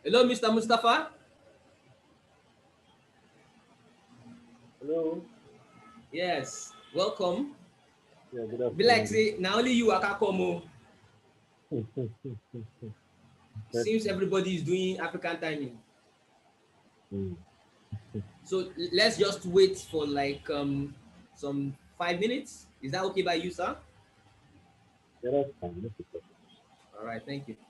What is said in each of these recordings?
Hello, Mr. Mustafa. Hello. Yes, welcome. Yeah, good Be like afternoon. say now only you Akakomo. That's Seems everybody is doing African timing. mm. So let's just wait for like some 5 minutes. Is that okay by you, sir? Yeah, that's fine. That's okay. All right, thank you.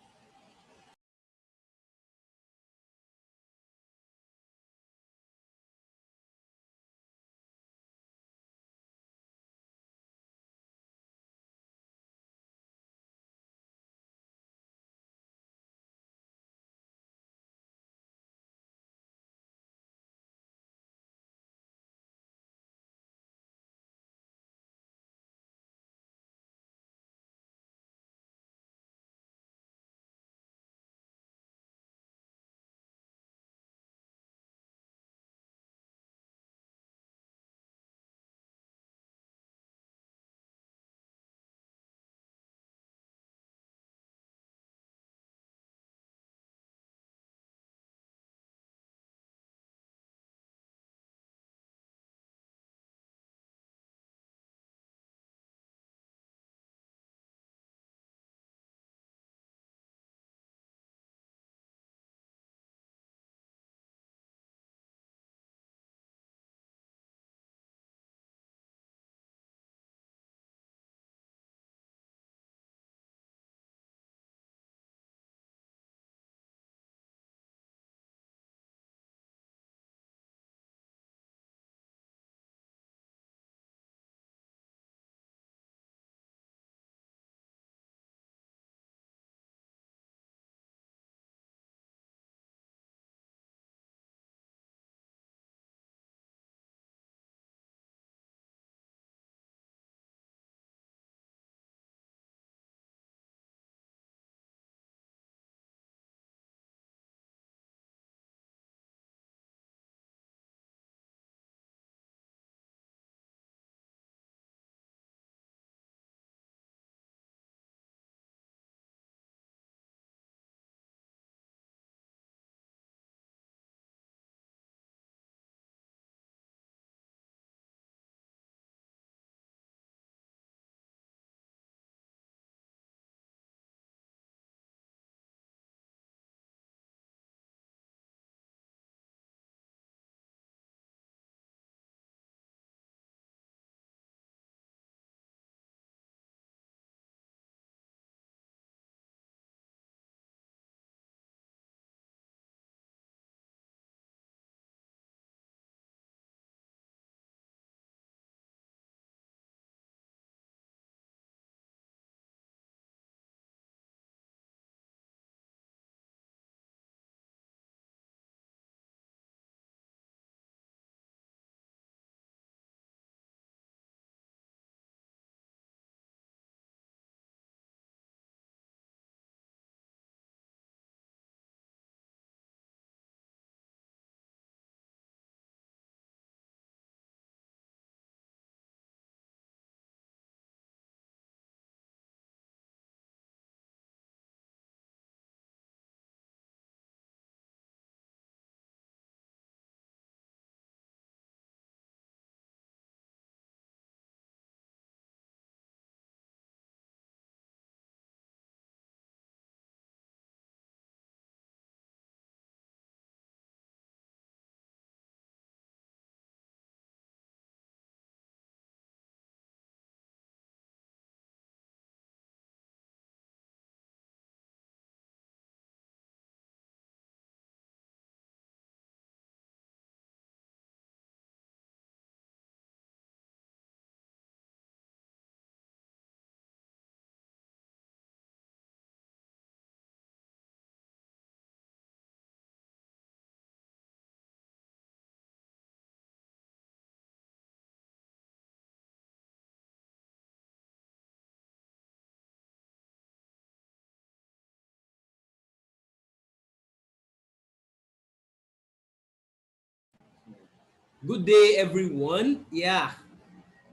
Good day, everyone. Yeah,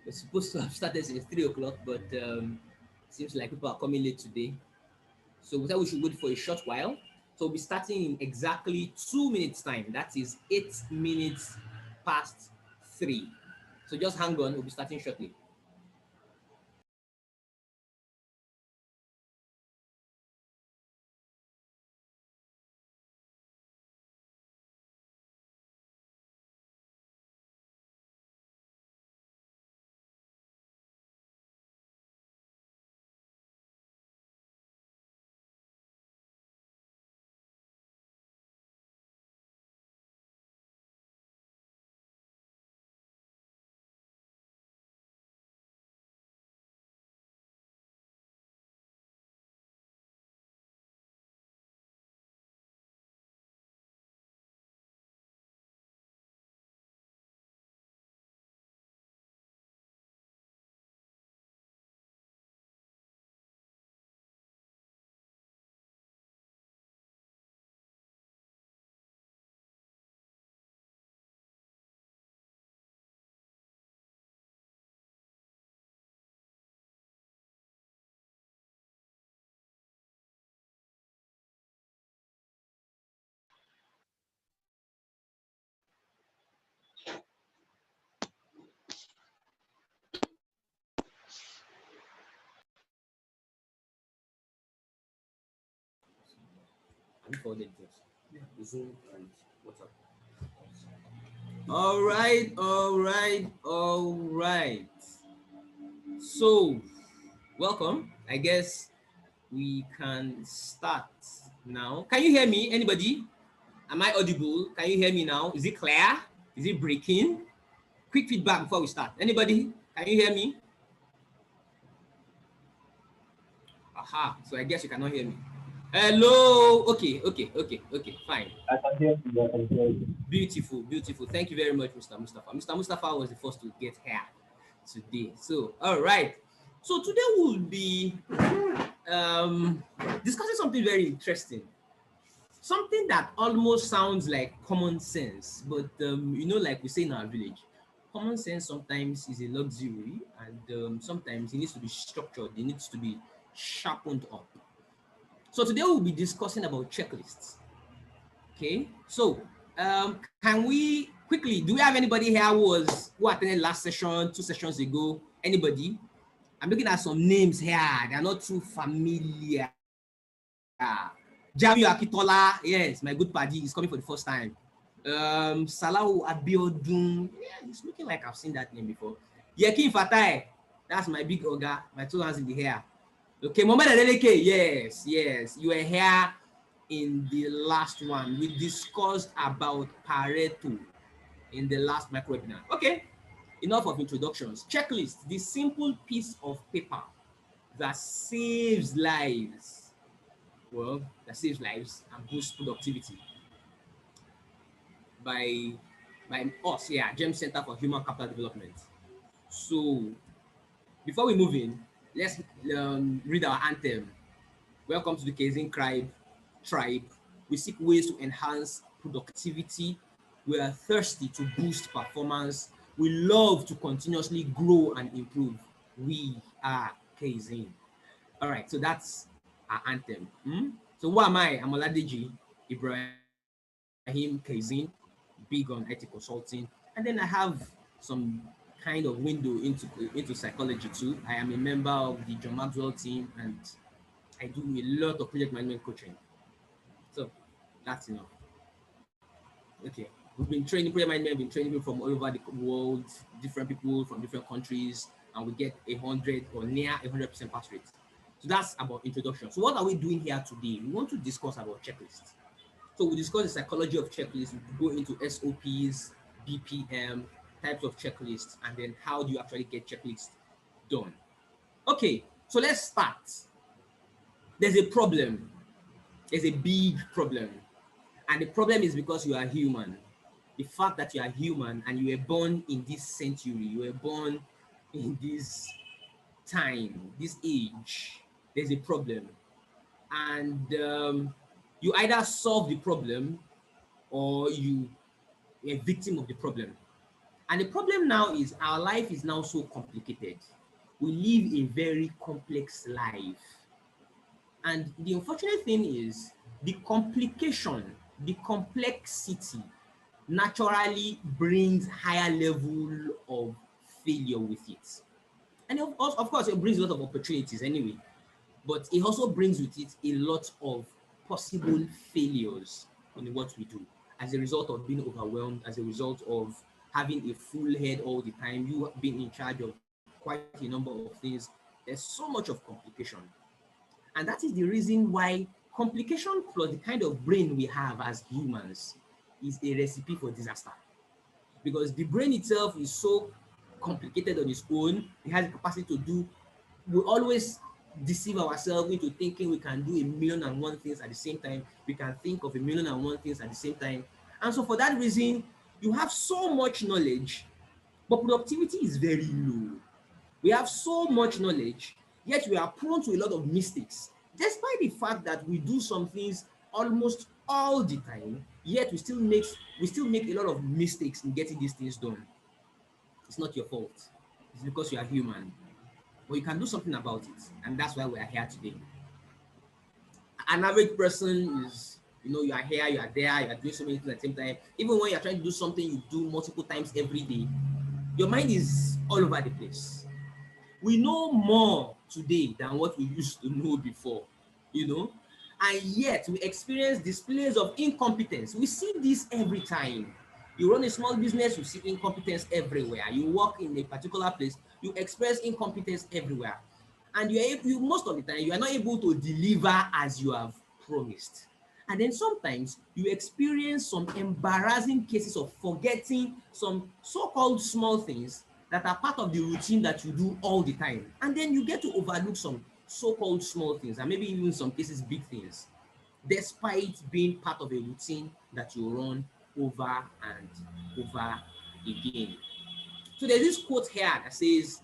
we're supposed to have started since 3 o'clock, but seems like people are coming late today. So we thought we should wait for a short while. So we'll be starting in exactly 2 minutes time. That is 8 minutes past 3. So just hang on, we'll be starting shortly. We forwarded this. Zoom and WhatsApp. All right, all right, all right. So, welcome. I guess we can start now. Can you hear me? Anybody? Am I audible? Can you hear me now? Is it clear? Is it breaking? Quick feedback before we start. Anybody? Can you hear me? Aha. So I guess you cannot hear me. Hello. Okay, okay, okay, okay. Fine. I can hear you. I can hear you. Beautiful, beautiful. Thank you very much, Mr. Mustafa. Mr. Mustafa was the first to get here today. So, all right. So today we'll be discussing something very interesting. Something that almost sounds like common sense, but like we say in our village, common sense sometimes is a luxury, and sometimes it needs to be structured. It needs to be sharpened up. So today we'll be discussing about checklists. Okay, so can we quickly? Do we have anybody here who attended last session, 2 sessions ago? Anybody? I'm looking at some names here. They are not too familiar. Jamiu Akitola, yes, my good buddy, is coming for the first time. Salahu Abiodun, yeah, it's looking like I've seen that name before. Yekin Fatai, that's my big oga, my 2 hands in the hair. Okay, Mohamed Adeleke, yes, yes, you were here in the last one. We discussed about Pareto in the last micro webinar. Okay, enough of introductions. Checklist, the simple piece of paper that saves lives. Well, that saves lives and boosts productivity by us, yeah, Gem Center for Human Capital Development. So before we move in, let's read our anthem. Welcome to the Kaizen tribe. We seek ways to enhance productivity. We are thirsty to boost performance. We love to continuously grow and improve. We are Kaizen. All right, so that's our anthem. So who am I? I'm Oladeji Ibrahim Kaizen, big on IT consulting, and then I have some kind of window into psychology too. I am a member of the John Maxwell team, and I do a lot of project management coaching. So that's enough. Okay. We've been training project management, we've been training people from all over the world, different people from different countries, and we get 100 or near 100% pass rate. So that's about introduction. So what are we doing here today? We want to discuss about checklists. So we discuss the psychology of checklists, we go into SOPs, BPM, types of checklists, and then how do you actually get checklists done. Okay, so let's start. There's a problem. There's a big problem. And the problem is because you are human. The fact that you are human and you were born in this century, you were born in this time, this age, there's a problem. And you either solve the problem or you are a victim of the problem. And the problem now is our life is now so complicated. We live a very complex life. And the unfortunate thing is the complication, the complexity naturally brings higher level of failure with it. And of course, it brings a lot of opportunities anyway, but it also brings with it a lot of possible failures in what we do as a result of being overwhelmed, as a result of having a full head all the time, you being in charge of quite a number of things. There's so much of complication. And that is the reason why complication plus the kind of brain we have as humans is a recipe for disaster. Because the brain itself is so complicated on its own, it has the capacity to do, we always deceive ourselves into thinking we can do a million and one things at the same time. We can think of a million and one things at the same time. And so for that reason, you have so much knowledge, but productivity is very low. We have so much knowledge, yet we are prone to a lot of mistakes. Despite the fact that we do some things almost all the time, yet we still make a lot of mistakes in getting these things done. It's not your fault. It's because you are human. But you can do something about it. And that's why we are here today. An average person is, you are here, you are there, you are doing so many things at the same time. Even when you're trying to do something you do multiple times every day, your mind is all over the place. We know more today than what we used to know before, and yet we experience displays of incompetence. We see this every time. You run a small business, you see incompetence everywhere. You work in a particular place, you experience incompetence everywhere. And you most of the time, you are not able to deliver as you have promised. And then sometimes you experience some embarrassing cases of forgetting some so-called small things that are part of the routine that you do all the time. And then you get to overlook some so-called small things, and maybe even in some cases big things, despite being part of a routine that you run over and over again. So there's this quote here that says,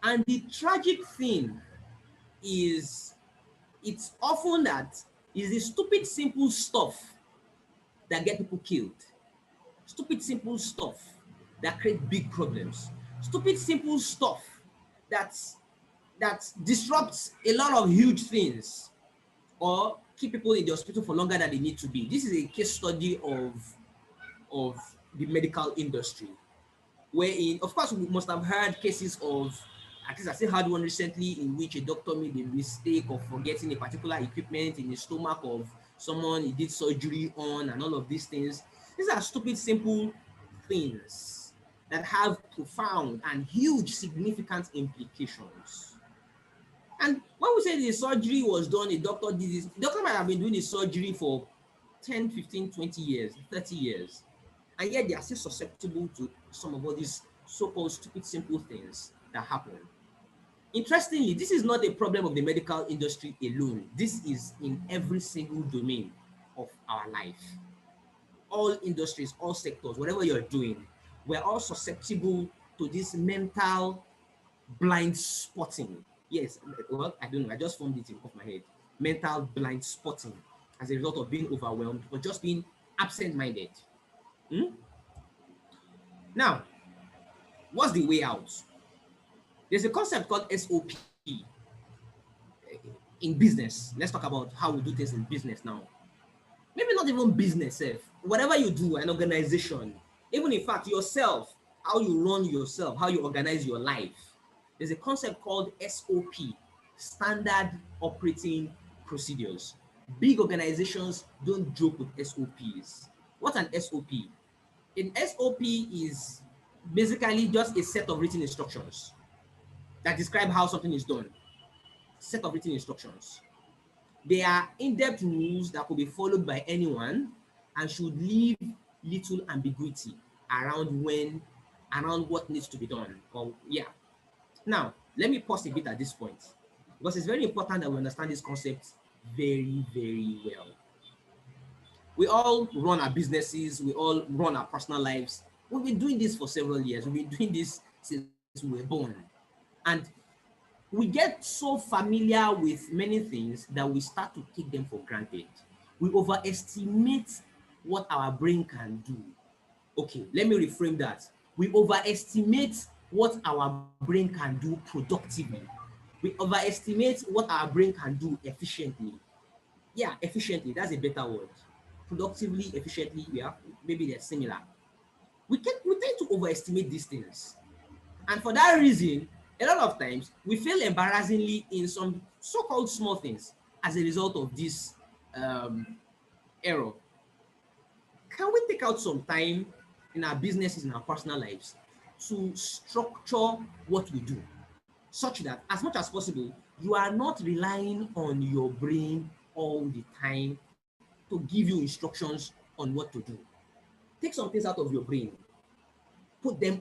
and the tragic thing is, it's often that is the stupid simple stuff that get people killed. Stupid simple stuff that create big problems. Stupid simple stuff that disrupts a lot of huge things or keep people in the hospital for longer than they need to be. This is a case study of the medical industry, wherein, of course, we must have heard cases of, at least I still had one recently in which a doctor made a mistake of forgetting a particular equipment in the stomach of someone he did surgery on and all of these things. These are stupid, simple things that have profound and huge significant implications. And when we say the surgery was done, a doctor did this, the doctor might have been doing the surgery for 10, 15, 20 years, 30 years. And yet they are still susceptible to some of all these so-called stupid, simple things that happen. Interestingly, this is not a problem of the medical industry alone. This is in every single domain of our life. All industries, all sectors, whatever you're doing, we're all susceptible to this mental blind spotting. Yes, well, I don't know, I just formed it off my head. Mental blind spotting as a result of being overwhelmed or just being absent-minded. Now, what's the way out? There's a concept called SOP in business. Let's talk about how we do things in business now. Maybe not even business, whatever you do, an organization, even in fact yourself, how you run yourself, how you organize your life. There's a concept called SOP, Standard Operating Procedures. Big organizations don't joke with SOPs. What's an SOP? An SOP is basically just a set of written instructions that describe how something is done. Set of written instructions. They are in-depth rules that could be followed by anyone and should leave little ambiguity around what needs to be done. Now, let me pause a bit at this point because it's very important that we understand this concept very, very well. We all run our businesses, we all run our personal lives. We've been doing this for several years. We've been doing this since we were born. And we get so familiar with many things that we start to take them for granted. We overestimate what our brain can do. Okay, let me reframe that. We overestimate what our brain can do productively. We overestimate what our brain can do efficiently. yeah, efficiently, that's a better word. Productively, efficiently, yeah, maybe they're similar. We tend to overestimate these things. And for that reason, a lot of times we fail embarrassingly in some so-called small things as a result of this um, error. Can we take out some time in our businesses, in our personal lives, to structure what we do, such that as much as possible, you are not relying on your brain all the time to give you instructions on what to do. Take some things out of your brain, put them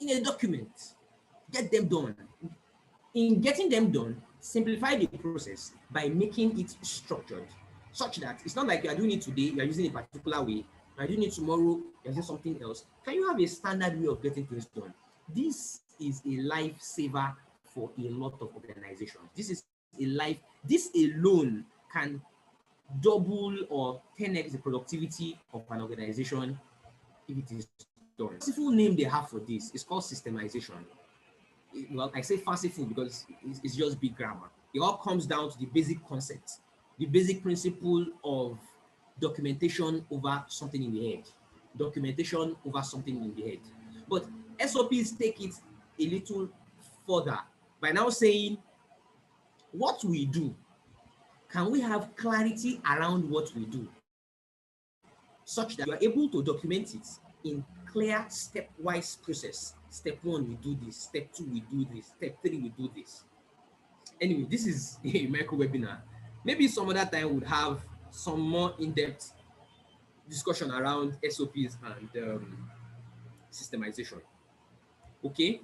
in a document, get them done. In getting them done, simplify the process by making it structured, such that it's not like you are doing it today, you are using a particular way, you are doing it tomorrow, you are using something else. Can you have a standard way of getting things done? This is a lifesaver for a lot of organizations. This alone can double or 10x the productivity of an organization if it is done. Fanciful name they have for this is called systemization. Well, I say fanciful because it's just big grammar. It all comes down to the basic concept, the basic principle of documentation over something in the head. Documentation over something in the head. But SOPs take it a little further by now saying what we do. Can we have clarity around what we do such that you are able to document it in clear stepwise process? Step one, we do this. Step two, we do this. Step three, we do this. Anyway, this is a micro webinar. Maybe some other time would have some more in-depth discussion around SOPs and systemization. Okay.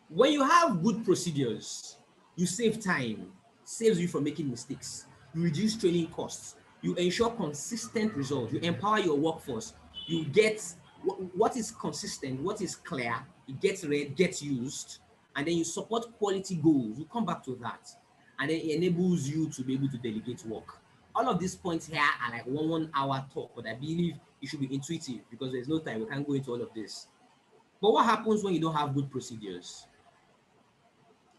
When you have good procedures, you save time, saves you from making mistakes, you reduce training costs, you ensure consistent results, you empower your workforce, you get what is consistent, what is clear, it gets read, gets used, and then you support quality goals. You come back to that, and then it enables you to be able to delegate work. All of these points here are like one hour talk, but I believe it should be intuitive because there's no time. We can't go into all of this. But what happens when you don't have good procedures?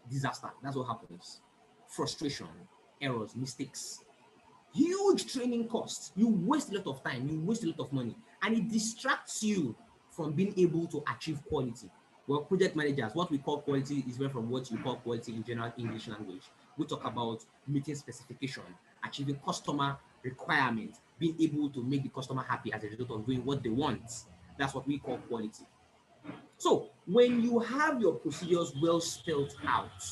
Disaster. That's what happens. Frustration, errors, mistakes, huge training costs. You waste a lot of time, you waste a lot of money, and it distracts you from being able to achieve quality. Well, project managers, what we call quality is different from what you call quality in general English language. We talk about meeting specification, achieving customer requirements, being able to make the customer happy as a result of doing what they want. That's what we call quality. So when you have your procedures well spelled out,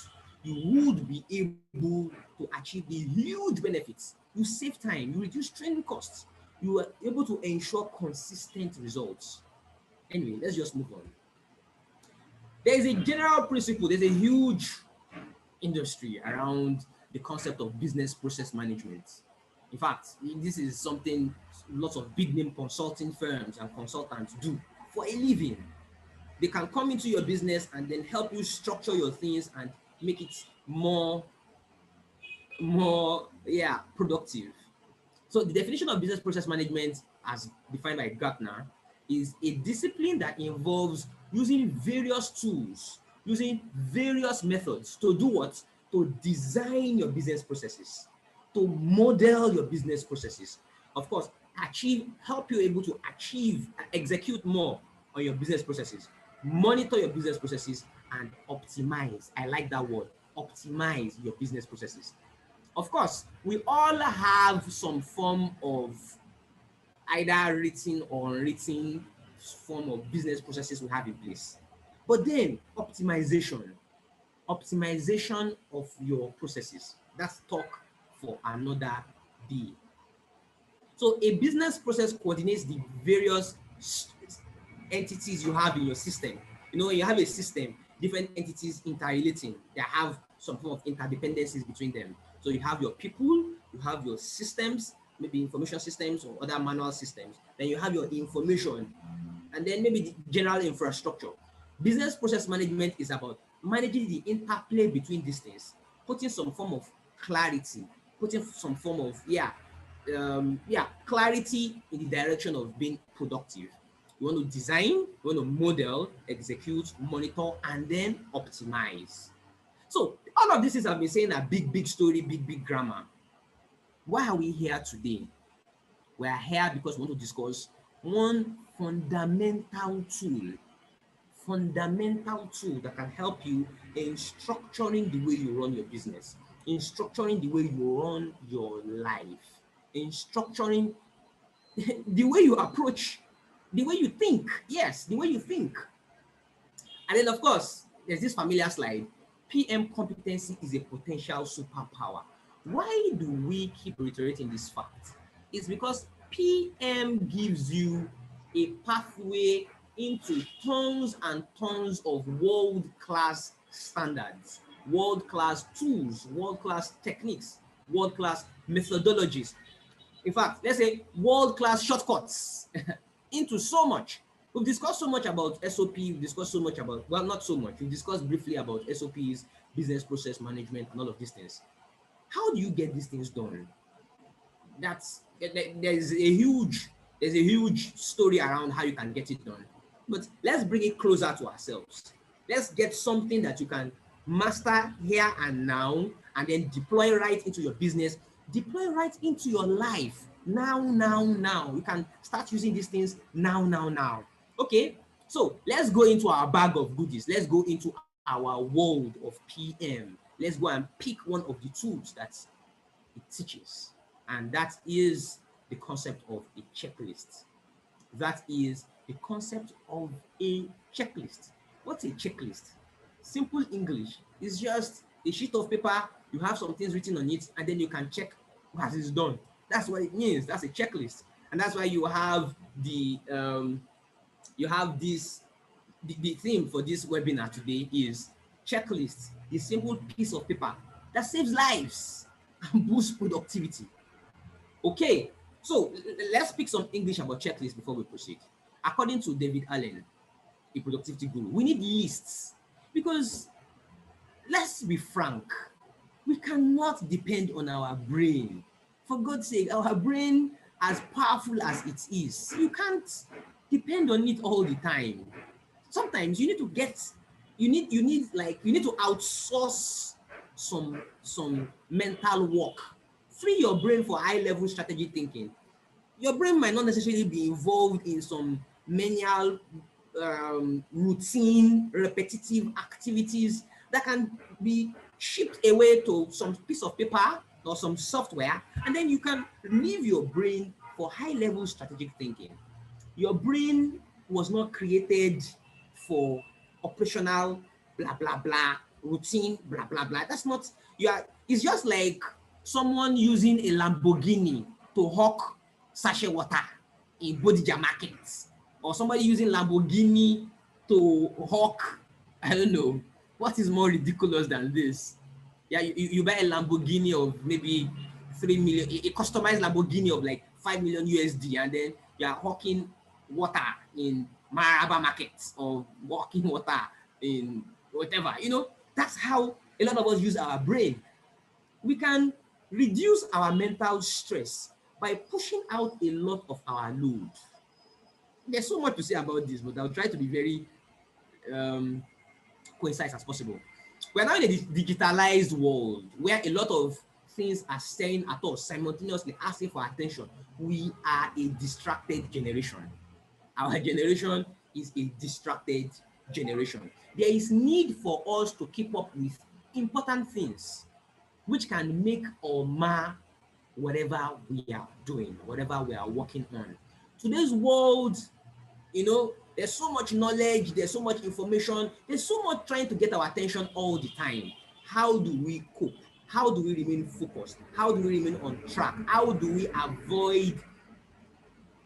you would be able to achieve the huge benefits. You save time, you reduce training costs, you are able to ensure consistent results. Anyway, let's just move on. There is a general principle, there's a huge industry around the concept of business process management. In fact, this is something lots of big name consulting firms and consultants do for a living. They can come into your business and then help you structure your things and make it more productive. So the definition of business process management as defined by Gartner is a discipline that involves using various tools, using various methods to do what? To design your business processes, to model your business processes. Of course, help you able to execute more on your business processes, monitor your business processes, and optimize. I like that word, optimize your business processes. Of course, we all have some form of either written or unwritten form of business processes we have in place. But then optimization of your processes, that's talk for another day. So a business process coordinates the various entities you have in your system. You know, you have a system, different entities interrelating. They have some form of interdependencies between them. So you have your people, you have your systems, maybe information systems or other manual systems. Then you have your information, and then maybe the general infrastructure. Business process management is about managing the interplay between these things, putting some form of clarity, putting some form of clarity in the direction of being productive. You want to design, you want to model, execute, monitor, and then optimize. So All of this is I've been saying a big story, big grammar. Why are we here today? We are here because we want to discuss one fundamental tool that can help you in structuring the way you run your business, in structuring the way you run your life, in structuring the way you approach, the way you think. Yes, the way you think. And then, of course, there's this familiar slide. PM competency is a potential superpower. Why do we keep reiterating this fact? It's because PM gives you a pathway into tons and tons of world-class standards, world-class tools, world-class techniques, world-class methodologies. In fact, let's say world-class shortcuts into so much. We've discussed so much about SOP, we've discussed so much about, well, not so much, we've discussed briefly about SOPs, business process management, and all of these things. How do you get these things done? There's a huge story around how you can get it done. But let's bring it closer to ourselves. Let's get something that you can master here and now, and then deploy right into your business, deploy right into your life. Now. You can start using these things now. Okay, so let's go into our bag of goodies. Let's go into our world of PM. Let's go and pick one of the tools that it teaches, and that is the concept of a checklist. That is the concept of a checklist. What's a checklist? Simple English is just a sheet of paper, you have some things written on it, and then you can check what is done. That's what it means. That's a checklist. And that's why you have the the theme for this webinar today is checklist, a simple piece of paper that saves lives and boosts productivity. Okay, so let's pick some English about checklist before we proceed. According to David Allen, a productivity guru, we need lists because, let's be frank, we cannot depend on our brain. For God's sake, our brain, as powerful as it is, you can't depend on it all the time. Sometimes you need to outsource some mental work. Free your brain for high level strategy thinking. Your brain might not necessarily be involved in some manual, routine, repetitive activities that can be shipped away to some piece of paper or some software, and then you can leave your brain for high level strategic thinking. Your brain was not created for operational blah routine blah. That's not it's just like someone using a Lamborghini to hawk sachet water in Bodija markets, or somebody using Lamborghini to hawk, I don't know, what is more ridiculous than this? Yeah, you buy a Lamborghini of maybe 3 million, a customized Lamborghini of like 5 million USD, and then you are hawking water in Maraba markets or hawking water in whatever. That's how a lot of us use our brain. We can reduce our mental stress by pushing out a lot of our load. There's so much to say about this, but I'll try to be very concise as possible. We're now in a digitalized world where a lot of things are staring at us simultaneously, asking for attention. We are a distracted generation. Our generation is a distracted generation. There is need for us to keep up with important things which can make or mar whatever we are doing, whatever we are working on. Today's world, there's so much knowledge, there's so much information, there's so much trying to get our attention all the time. How do we cope? How do we remain focused? How do we remain on track? How do we avoid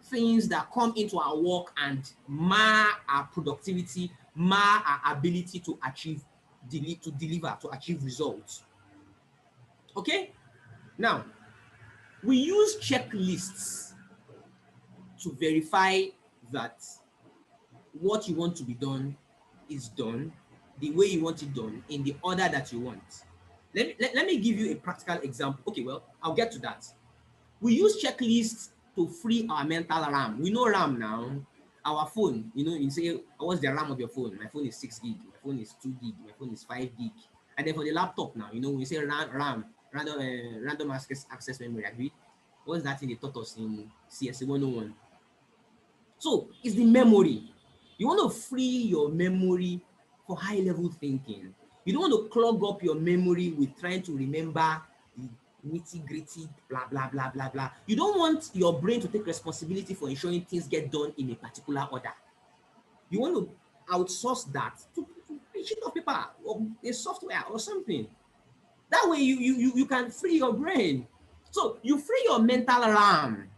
things that come into our work and mar our productivity, mar our ability to deliver, to achieve results? Okay? Now, we use checklists to verify that what you want to be done is done the way you want it done, in the order that you want. Let me give you a practical example. Okay, well, I'll get to that. We use checklists to free our mental RAM. We know RAM now. Our phone, you say, what's the RAM of your phone? My phone is 6 gig. My phone is 2 gig. My phone is 5 gig. And then for the laptop now, we say RAM, random access memory, agree? What's that thing they taught us in CSA 101? So it's the memory. You want to free your memory for high level thinking. You don't want to clog up your memory with trying to remember the nitty gritty, blah, blah, blah, blah, blah. You don't want your brain to take responsibility for ensuring things get done in a particular order. You want to outsource that to a sheet of paper or a software or something. That way you can free your brain. So you free your mental RAM,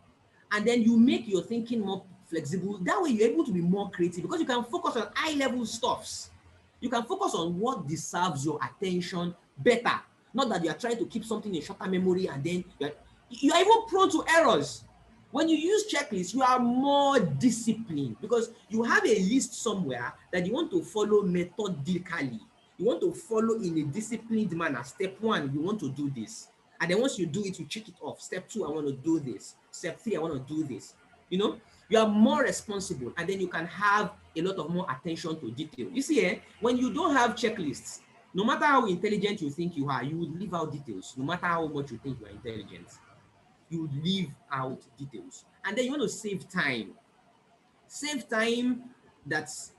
and then you make your thinking more flexible. That way you're able to be more creative because you can focus on high level stuffs. You can focus on what deserves your attention better. Not that you are trying to keep something in shorter memory and then you are even prone to errors. When you use checklists, you are more disciplined because you have a list somewhere that you want to follow methodically. You want to follow in a disciplined manner. Step 1, you want to do this. And then once you do it, you check it off. Step 2, I want to do this. Step 3, I want to do this. You are more responsible, and then you can have a lot of more attention to detail. You see, when you don't have checklists, no matter how intelligent you think you are, you would leave out details. No matter how much you think you are intelligent, you would leave out details. And then you want to save time. Save time that's,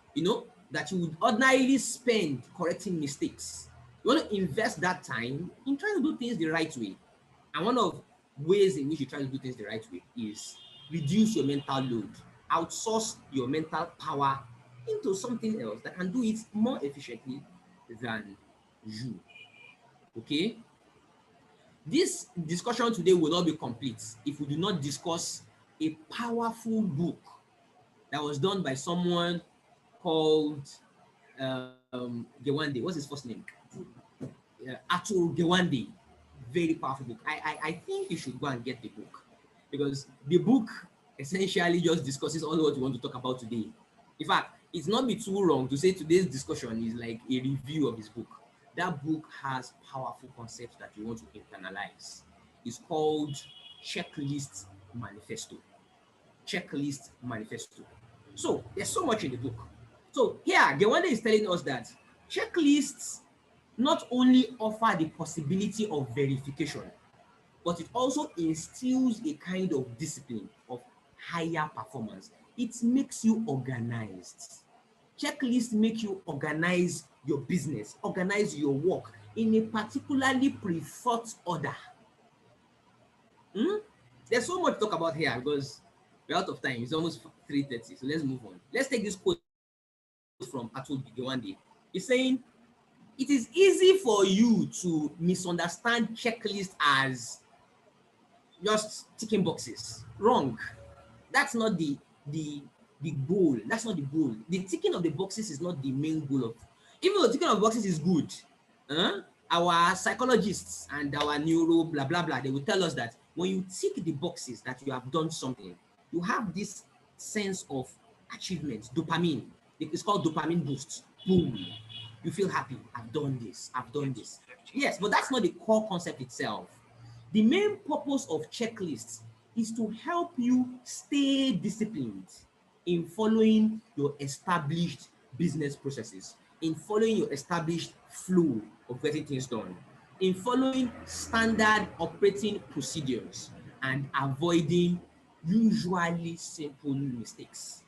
that you would ordinarily spend correcting mistakes. You want to invest that time in trying to do things the right way. And one of ways in which you try to do things the right way is reduce your mental load. Outsource your mental power into something else that can do it more efficiently than you. Okay? This discussion today will not be complete if we do not discuss a powerful book that was done by someone called Gewande. What's his first name? Atul Gewande. Very powerful book. I think you should go and get the book because the book essentially just discusses all what we want to talk about today. In fact, it's not be too wrong to say today's discussion is like a review of his book. That book has powerful concepts that you want to internalize. It's called Checklist Manifesto. Checklist Manifesto. So there's so much in the book. So here, Gewande is telling us that checklists not only offer the possibility of verification, but it also instills a kind of discipline of higher performance. It makes you organized. Checklists make you organize your business, organize your work in a particularly pre-thought order. There's so much to talk about here because we're out of time. It's almost 3:30, so let's move on. Let's take this quote from Atul Gawande. He's saying, it is easy for you to misunderstand checklists as just ticking boxes. Wrong. That's not the goal. That's not the goal. The ticking of the boxes is not the main goal of. Even though ticking of boxes is good, our psychologists and our neuro blah blah blah, they will tell us that when you tick the boxes that you have done something, you have this sense of achievement, dopamine. It's called dopamine boost. Boom. You feel happy. I've done this. I've done this. Yes, but that's not the core concept itself. The main purpose of checklists is to help you stay disciplined in following your established business processes, in following your established flow of getting things done, in following standard operating procedures and avoiding usually simple mistakes.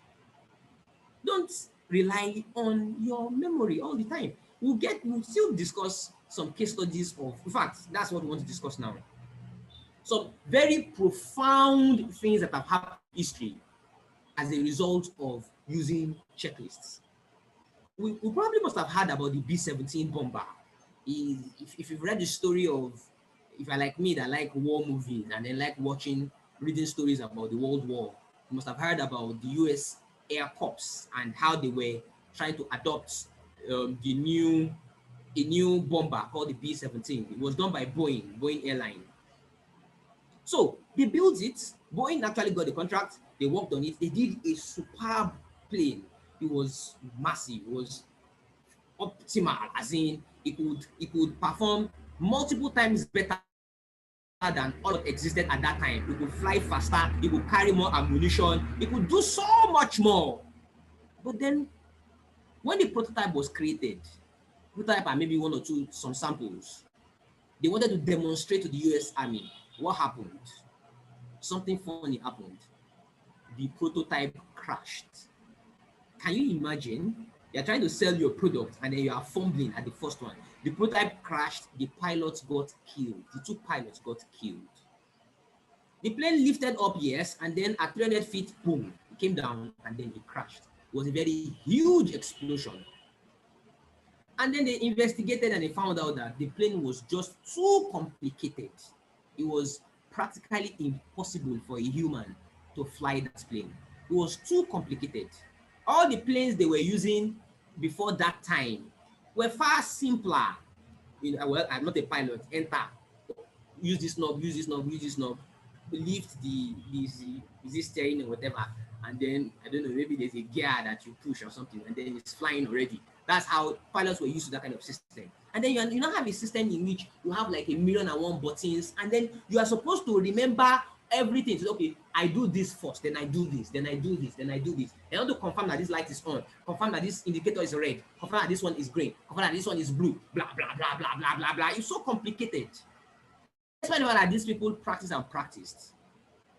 Don't rely on your memory all the time. We'll still discuss some case studies of, in fact, that's what we want to discuss now. Some very profound things that have happened in history as a result of using checklists. We probably must have heard about the B-17 bomber. If you've read the story of, if you're like me that like war movies and then like reading stories about the World War, you must have heard about the US Air Corps and how they were trying to adopt a new bomber called the B-17. It was done by Boeing Airline. So they built it. Boeing actually got the contract. They worked on it. They did a superb plane. It was massive. It was optimal, as in it could perform multiple times better than all that existed at that time. It could fly faster. It could carry more ammunition. It could do so much more. But then, when the prototype was created, prototype and maybe one or two, some samples. They wanted to demonstrate to the US Army. What happened? Something funny happened. The prototype crashed. Can you imagine? You're trying to sell your product and then you are fumbling at the first one. The prototype crashed, the pilots got killed. The two pilots got killed. The plane lifted up, yes, and then at 300 feet, boom, it came down and then it crashed. It was a very huge explosion. And then they investigated and they found out that the plane was just too complicated. It was practically impossible for a human to fly that plane. It was too complicated. All the planes they were using before that time were far simpler. Well, I'm not a pilot. Enter, use this knob, use this knob, use this knob, lift the steering or whatever, and then I don't know, maybe there's a gear that you push or something, and then it's flying already. That's how pilots were used to that kind of system. And then you now have a system in which you have like 1,000,001 buttons, and then you are supposed to remember everything. So, okay, I do this first, then I do this, then I do this, then I do this. I want to confirm that this light is on, confirm that this indicator is red, confirm that this one is green, confirm that this one is blue, blah, blah, blah, blah, blah, blah, blah. It's so complicated. Despite the fact that these people practiced and practiced,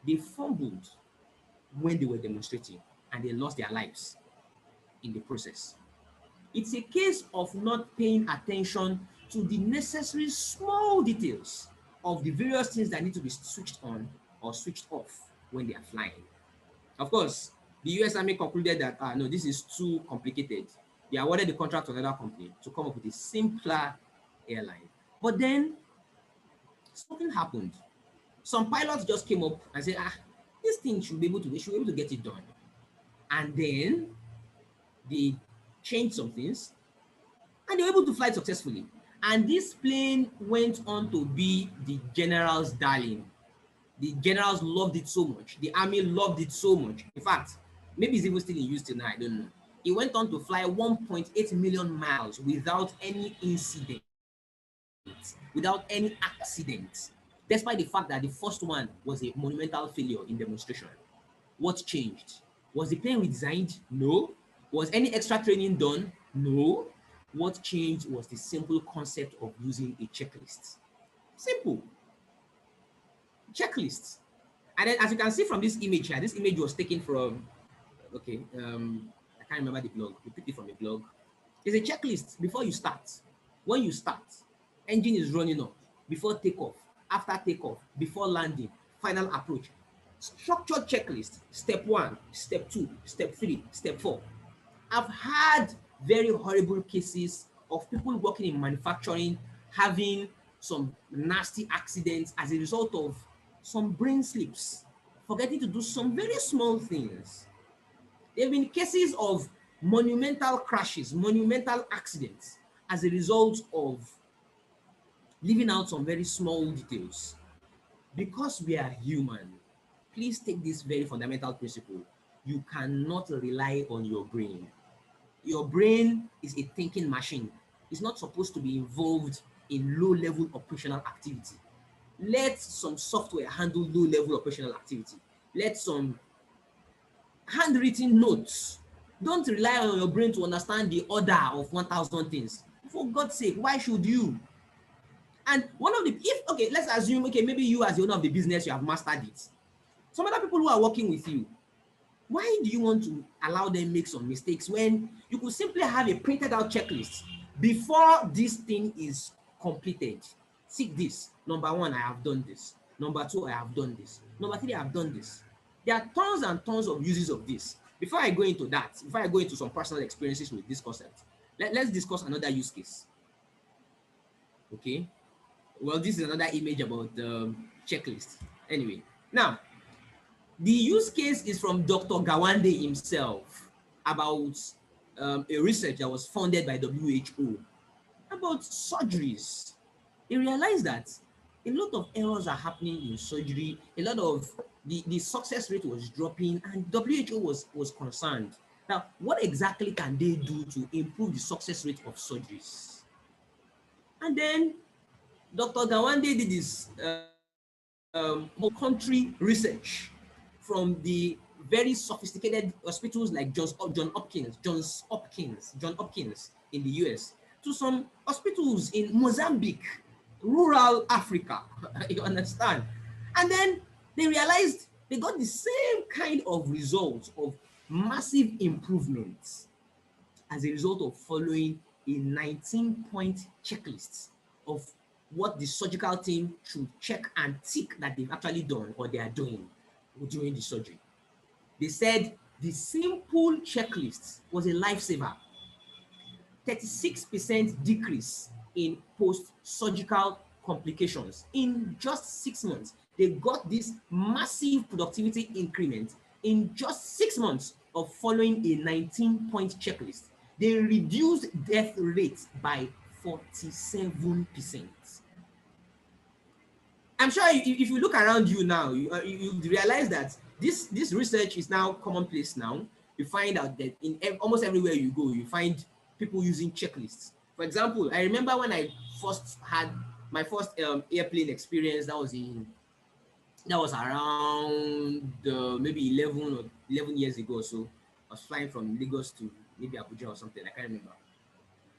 they fumbled when they were demonstrating and they lost their lives in the process. It's a case of not paying attention to the necessary small details of the various things that need to be switched on or switched off when they are flying. Of course, the US Army concluded that, no, this is too complicated. They awarded the contract to another company to come up with a simpler airline. But then something happened. Some pilots just came up and said, this thing should be able to, they should be able to get it done. And then they changed some things and they were able to fly successfully. And this plane went on to be the general's darling. The generals loved it so much. The army loved it so much. In fact, maybe it's even still in use till now, I don't know. It went on to fly 1.8 million miles without any incident, without any accident, despite the fact that the first one was a monumental failure in demonstration. What changed? Was the plane redesigned? No. Was any extra training done? No. What changed was the simple concept of using a checklist. Simple. Checklist. And then as you can see from this image here, this image was taken from, okay, I can't remember the blog. We picked it from a blog. There's a checklist before you start. When you start, engine is running up, before takeoff, after takeoff, before landing, final approach. Structured checklist, step 1, step 2, step 3, step 4. I've had very horrible cases of people working in manufacturing having some nasty accidents as a result of some brain slips, forgetting to do some very small things. There have been cases of monumental crashes, monumental accidents as a result of leaving out some very small details. Because we are human, please take this very fundamental principle. You cannot rely on your brain. Your brain is a thinking machine. It's not supposed to be involved in low-level operational activity. Let some software handle low-level operational activity. Let some handwritten notes. Don't rely on your brain to understand the order of 1,000 things. For God's sake, why should you? And one of the, okay, let's assume, okay, maybe you as the owner of the business, you have mastered it. Some other people who are working with you, why do you want to allow them make some mistakes when you could simply have a printed out checklist before this thing is completed? Seek this. Number 1, I have done this. Number 2, I have done this. Number 3, I have done this. There are tons and tons of uses of this. Before I go into that, before I go into some personal experiences with this concept, let's discuss another use case. Okay. Well, this is another image about the checklist. Anyway, now, the use case is from Dr. Gawande himself about a research that was funded by WHO about surgeries. He realized that a lot of errors are happening in surgery. A lot of the success rate was dropping, and WHO was concerned. Now, what exactly can they do to improve the success rate of surgeries? And then Dr. Gawande did this whole country research from the very sophisticated hospitals like Johns Hopkins in the US to some hospitals in Mozambique, rural Africa. You understand? And then they realized they got the same kind of results of massive improvements as a result of following a 19-point checklist of what the surgical team should check and tick that they've actually done or they are doing during the surgery. They said the simple checklist was a lifesaver. 36% decrease in post-surgical complications in just 6 months. They got this massive productivity increment in just 6 months of following a 19-point checklist. They reduced death rates by 47%. I'm sure if you look around you now, you realize that this research is now commonplace now. You find out that in almost everywhere you go, you find people using checklists. For example, I remember when I first had my first airplane experience. That was around maybe 11 years ago or so. I was flying from Lagos to maybe Abuja or something. I can't remember.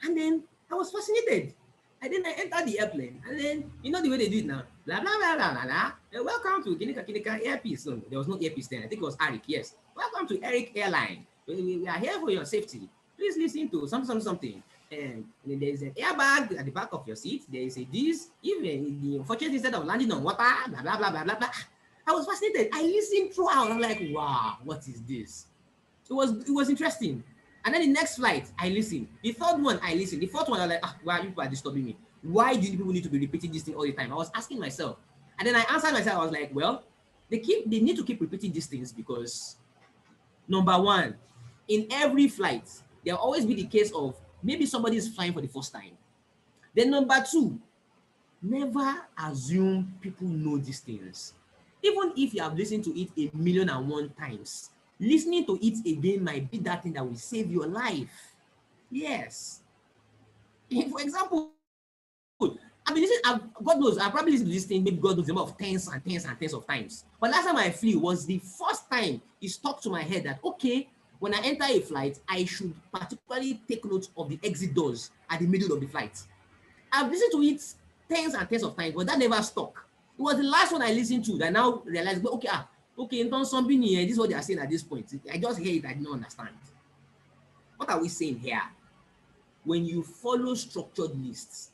And then I was fascinated. And then I entered the airplane. And then, you know the way they do it now? Blah, blah, blah, blah, blah, blah. Welcome to Kinika Airpiece. No, there was no earpiece then. I think it was Eric, yes. Welcome to Eric Airline. We are here for your safety. Please listen to something. And there is an airbag at the back of your seat. There is a this. Even the unfortunate instead of landing on water, blah, blah, blah, blah, blah, blah. I was fascinated. I listened throughout. I'm like, wow, what is this? It was interesting. And then the next flight, I listened. The third one, I listened. The fourth one, I was like, why you people are disturbing me? Why do people need to be repeating this thing all the time? I was asking myself. And then I answered myself. I was like, well, they need to keep repeating these things because, number one, in every flight, there'll always be the case of maybe somebody is flying for the first time. Then number two, never assume people know these things. Even if you have listened to it 1,000,001 times, listening to it again might be that thing that will save your life. Yes. For example, God knows, I probably listened to this thing, maybe God knows the number of tens and tens and tens of times. But last time I flew was the first time it stuck to my head that, okay, when I enter a flight, I should particularly take note of the exit doors at the middle of the flight. I've listened to it tens and tens of times, but that never stuck. It was the last one I listened to that I now realized, okay, in terms of something here, this is what they are saying at this point. I just hear it, I don't understand. What are we saying here? When you follow structured lists,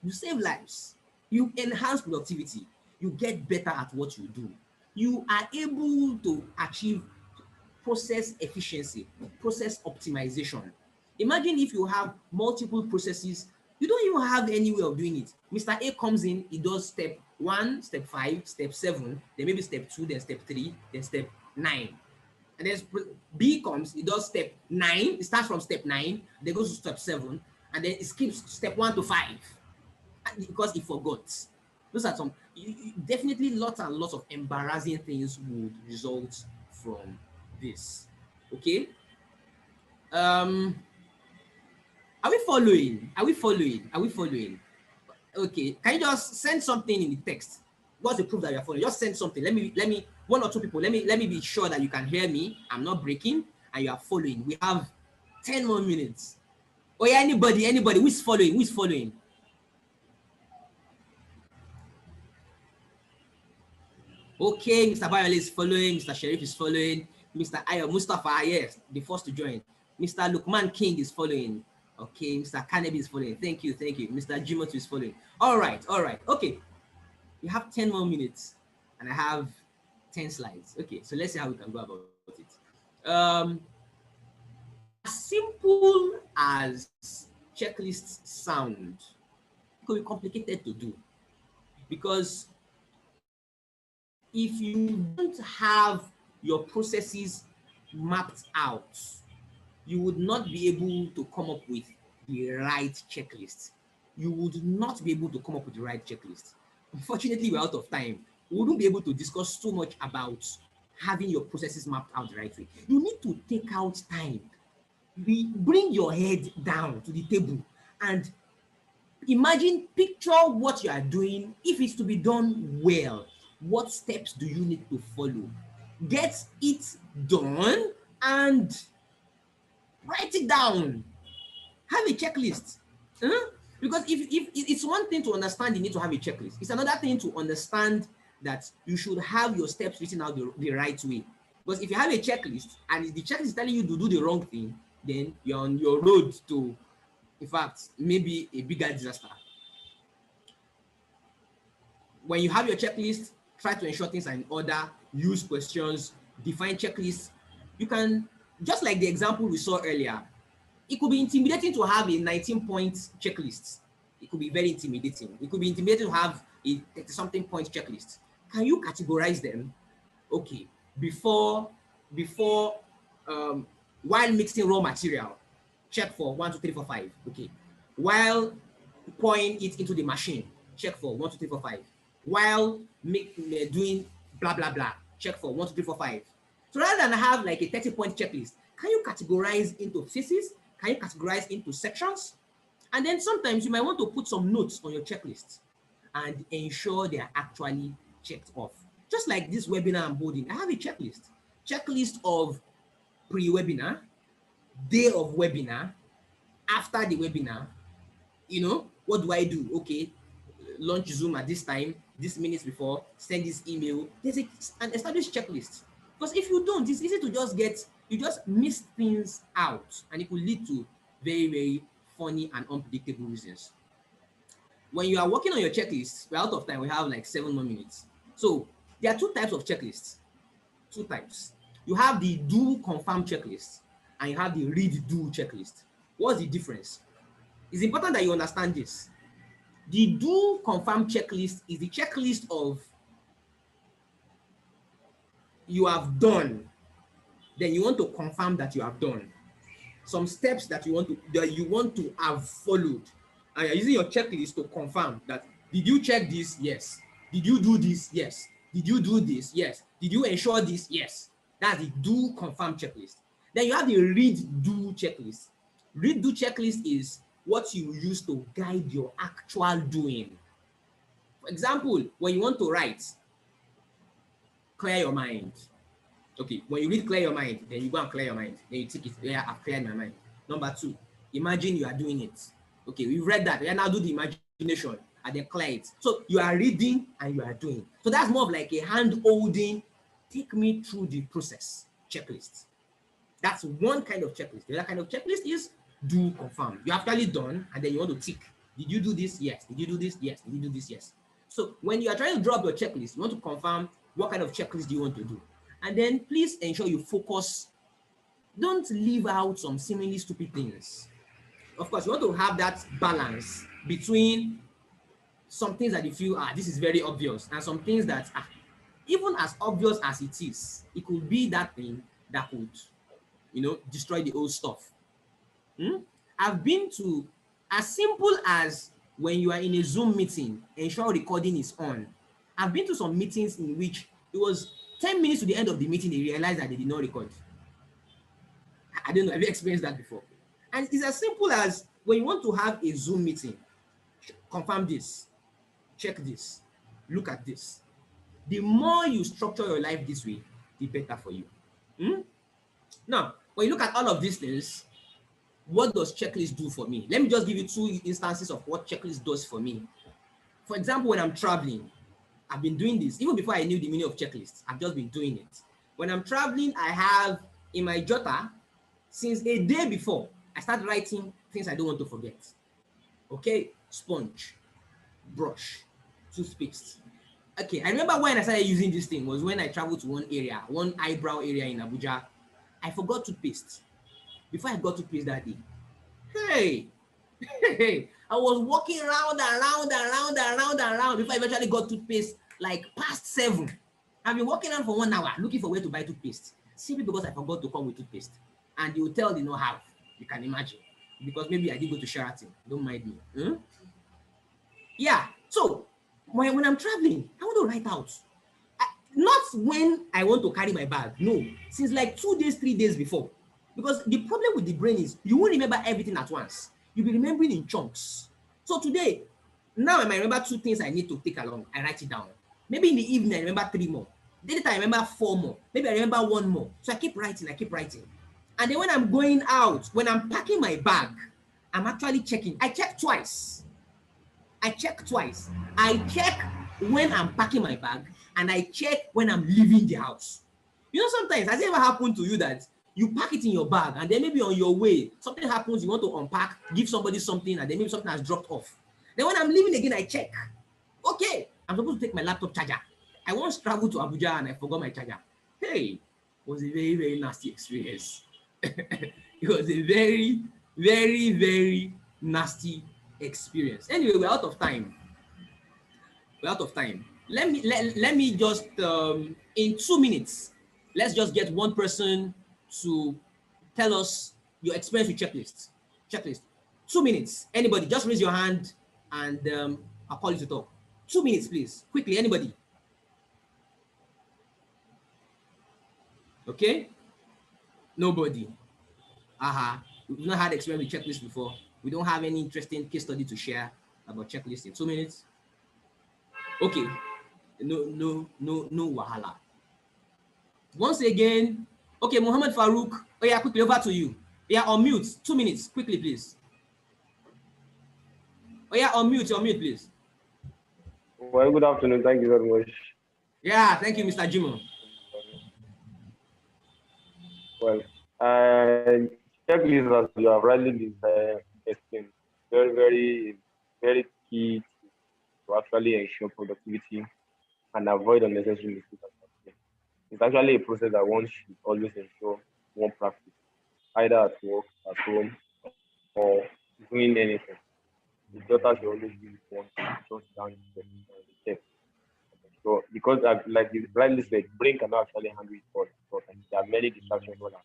you save lives, you enhance productivity, you get better at what you do. You are able to achieve process efficiency, process optimization. Imagine if you have multiple processes, you don't even have any way of doing it. Mr. A comes in, he does step 1, step 5, step 7, then maybe step 2, then step 3, then step 9. And then B comes, he does step 9, it starts from step 9, then goes to step 7, and then it skips step 1 to 5 because he forgot. Those are some, definitely lots and lots of embarrassing things would result from this. Okay? Are we following? Are we following? Are we following? Okay, can you just send something in the text? What's the proof that you're following? Just send something. Let me, one or two people, let me be sure that you can hear me. I'm not breaking and you are following. We have 10 more minutes. Oh yeah, anybody, who's following? Who's following? Okay, Mr. Bayole is following, Mr. Sharif is following, Mr. Ayo Mustafa, yes, the first to join. Mr. Lukman King is following. Okay, Mr. Kanebi is following. Thank you. Mr. Jimotu is following. All right. Okay, you have 10 more minutes and I have 10 slides. Okay, so let's see how we can go about it. As simple as checklists sound, it could be complicated to do because if you don't have your processes mapped out, you would not be able to come up with the right checklist. You would not be able to come up with the right checklist. Unfortunately, we're out of time. We wouldn't be able to discuss so much about having your processes mapped out the right way. You need to take out time. Bring your head down to the table and picture what you are doing. If it's to be done well, what steps do you need to follow? Get it done and write it down. Have a checklist. Huh? Because if it's one thing to understand you need to have a checklist, it's another thing to understand that you should have your steps written out the right way. Because if you have a checklist and the checklist is telling you to do the wrong thing, then you're on your road to, in fact, maybe a bigger disaster. When you have your checklist, try to ensure things are in order, use questions, define checklists. You can, just like the example we saw earlier, it could be intimidating to have a 19-point checklist. It could be very intimidating. It could be intimidating to have a 30-something point checklist. Can you categorize them? Okay, before while mixing raw material, check for 1, 2, 3, 4, 5. Okay, while pouring it into the machine, check for 1, 2, 3, 4, 5. While doing blah blah blah, check for 1, 2, 3, 4, 5. So rather than have like a 30-point checklist, can you categorize into phases? Can you categorize into sections? And then sometimes you might want to put some notes on your checklist and ensure they are actually checked off. Just like this webinar I'm holding, I have a checklist. Checklist of pre-webinar, day of webinar, after the webinar. You know, what do I do? Okay, launch Zoom at this time, this minutes before, send this email. There's an established checklist. Because if you don't, it's easy to you just miss things out, and it could lead to very, very funny and unpredictable reasons. When you are working on your checklist, we're out of time. We have like 7 more minutes. So there are 2 types of checklists. 2 types. You have the do confirm checklist and you have the read do checklist. What's the difference? It's important that you understand this. The do confirm checklist is the checklist of you have done, then you want to confirm that you have done. Some steps that you want to have followed, and you're using your checklist to confirm that, did you check this? Yes. Did you do this? Yes. Did you do this? Yes. Did you ensure this? Yes. That's the do confirm checklist. Then you have the read do checklist. Read do checklist is what you use to guide your actual doing. For example, when you want to write, clear your mind. Okay, when you read clear your mind, then you go and clear your mind. Then you take it, yeah, I've cleared my mind. Number 2, imagine you are doing it. Okay, we've read that. Yeah, now do the imagination and then clear it. So you are reading and you are doing. So that's more of like a hand-holding, take me through the process checklist. That's one kind of checklist. The other kind of checklist is do confirm. You actually done, and then you want to tick. Did you do this? Yes. Did you do this? Yes. Did you do this? Yes. So when you are trying to draw up your checklist, you want to confirm what kind of checklist do you want to do. And then please ensure you focus. Don't leave out some seemingly stupid things. Of course, you want to have that balance between some things that you feel, this is very obvious, and some things that, even as obvious as it is, it could be that thing that could, destroy the old stuff. I've been to, as simple as when you are in a Zoom meeting, ensure recording is on. I've been to some meetings in which it was 10 minutes to the end of the meeting, they realized that they did not record. I don't know, have you experienced that before? And it's as simple as when you want to have a Zoom meeting, confirm this, check this, look at this. The more you structure your life this way, the better for you. Now, when you look at all of these things, what does checklist do for me? Let me just give you 2 instances of what checklist does for me. For example, when I'm traveling, I've been doing this. Even before I knew the meaning of checklists, I've just been doing it. When I'm traveling, I have in my jotter, since a day before, I start writing things I don't want to forget. Okay, sponge, brush, toothpaste. Okay, I remember when I started using this thing was when I traveled to one eyebrow area in Abuja. I forgot toothpaste. Before I got toothpaste that day, I was walking around before I eventually got toothpaste, like past 7. I've been walking around for 1 hour looking for where to buy toothpaste, simply because I forgot to come with toothpaste. And the hotel did not have, you can imagine, because maybe I did go to Sheraton, don't mind me. Yeah, so when I'm traveling, I want to write out. Not when I want to carry my bag, no, since like 2 days, 3 days before. Because the problem with the brain is you won't remember everything at once. You'll be remembering in chunks. So today, now I might remember 2 things I need to take along. I write it down. Maybe in the evening, I remember 3 more. Then later, I remember 4 more. Maybe I remember 1 more. So I keep writing. And then when I'm going out, when I'm packing my bag, I'm actually checking. I check twice. I check twice. I check when I'm packing my bag and I check when I'm leaving the house. You know, sometimes has it ever happened to you that you pack it in your bag and then maybe on your way something happens, you want to unpack, give somebody something, and then maybe something has dropped off. Then when I'm leaving again, I check. Okay, I'm supposed to take my laptop charger. I once traveled to Abuja and I forgot my charger. Hey, it was a very, very nasty experience. It was a very, very, very nasty experience. Anyway, we're out of time. We're out of time. Let me just in 2 minutes, let's just get one person to tell us your experience with checklists. Checklist. 2 minutes. Anybody, just raise your hand and I'll call you to talk. 2 minutes, please. Quickly, anybody. Okay? Nobody. We've not had experience with checklists before. We don't have any interesting case study to share about checklists in 2 minutes. Okay. No wahala. Once again, okay, Muhammad Farouk. Oh yeah, quickly over to you. Yeah, on mute. 2 minutes, quickly, please. Oh yeah, on mute, please. Well, good afternoon. Thank you very much. Yeah, thank you, Mr. Jimo. Well, checklist, as you have rightly explained, very, very, very key to actually ensure productivity and avoid unnecessary mistakes. It's actually a process that one should always ensure one practice, either at work, at home, or doing anything. The daughter should always use one to just down the check. So because like you rightly said, brain cannot actually handle it all. And there are many distractions all around.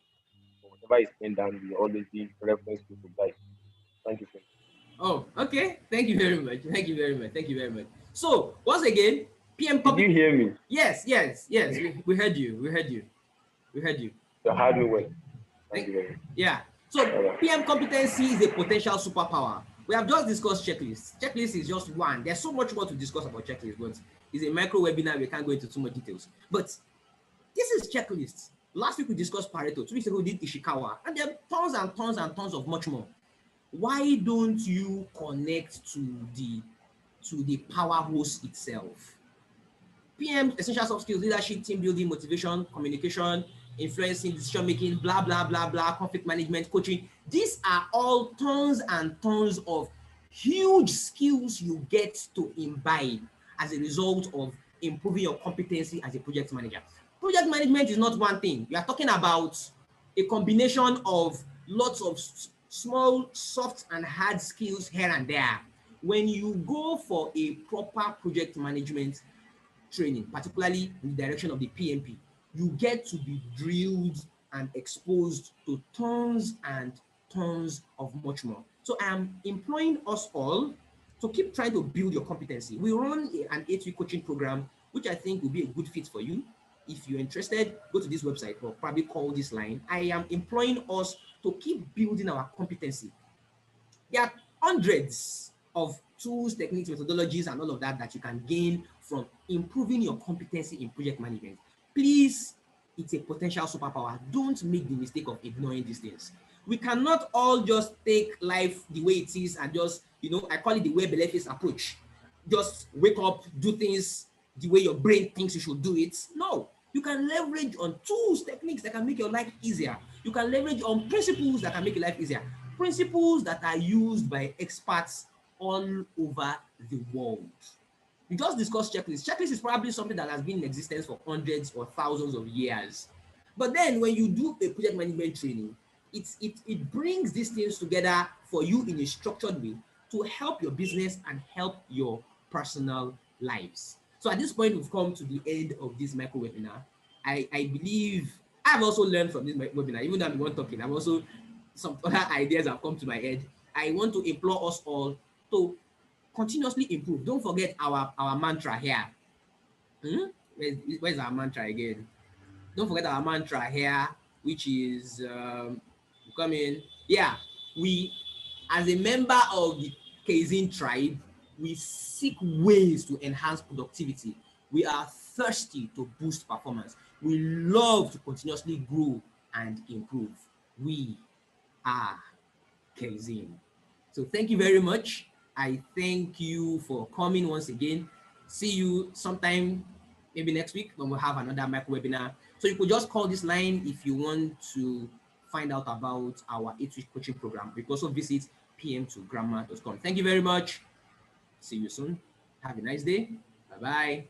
So whatever is penned down will always be reference to guide. Thank you, sir. Oh, okay. Thank you very much. Thank you very much. Thank you very much. So once again, PM Did you Public. hear me? Yes. We heard you. We heard you. We heard you. You heard me well. Thank Thank, you very much. yeah. So All right. PM competency is a potential superpower. We have just discussed checklists. Checklist is just one. There's so much more to discuss about checklists, but it's a micro webinar. We can't go into too much details. But this is checklists. Last week we discussed Pareto. 2 weeks ago we did Ishikawa, and there are tons and tons and tons of much more. Why don't you connect to the powerhouse itself? PM, essential soft skills, leadership, team building, motivation, communication, influencing, decision making, blah, blah, blah, blah, conflict management, coaching. These are all tons and tons of huge skills you get to imbibe as a result of improving your competency as a project manager. Project management is not one thing. You are talking about a combination of lots of small, soft, and hard skills here and there. When you go for a proper project management training, particularly in the direction of the PMP, you get to be drilled and exposed to tons and tons of much more. So I am imploring us all to keep trying to build your competency. We run an 8-week coaching program, which I think will be a good fit for you. If you're interested, go to this website or probably call this line. I am imploring us to keep building our competency. There are hundreds of tools, techniques, methodologies, and all of that that you can gain from improving your competency in project management. Please, it's a potential superpower. Don't make the mistake of ignoring these things. We cannot all just take life the way it is and just, I call it the way Beleface approach. Just wake up, do things the way your brain thinks you should do it. No, you can leverage on tools, techniques that can make your life easier. You can leverage on principles that can make your life easier. Principles that are used by experts all over the world. We just discussed checklists. Checklist is probably something that has been in existence for hundreds or thousands of years. But then when you do a project management training, it brings these things together for you in a structured way to help your business and help your personal lives. So at this point, we've come to the end of this micro webinar. I believe I've also learned from this webinar, even though I'm the one talking, I've also, some other ideas have come to my head. I want to implore us all to continuously improve. Don't forget our mantra here. Where's our mantra again? Don't forget our mantra here, which is coming. Yeah, we, as a member of the Kaizen tribe, we seek ways to enhance productivity. We are thirsty to boost performance. We love to continuously grow and improve. We are Kaizen. So thank you very much. I thank you for coming once again. See you sometime, maybe next week when we'll have another micro webinar. So you could just call this line if you want to find out about our 8-week coaching program. You could also visit pm2grammar.com. Thank you very much. See you soon. Have a nice day. Bye bye.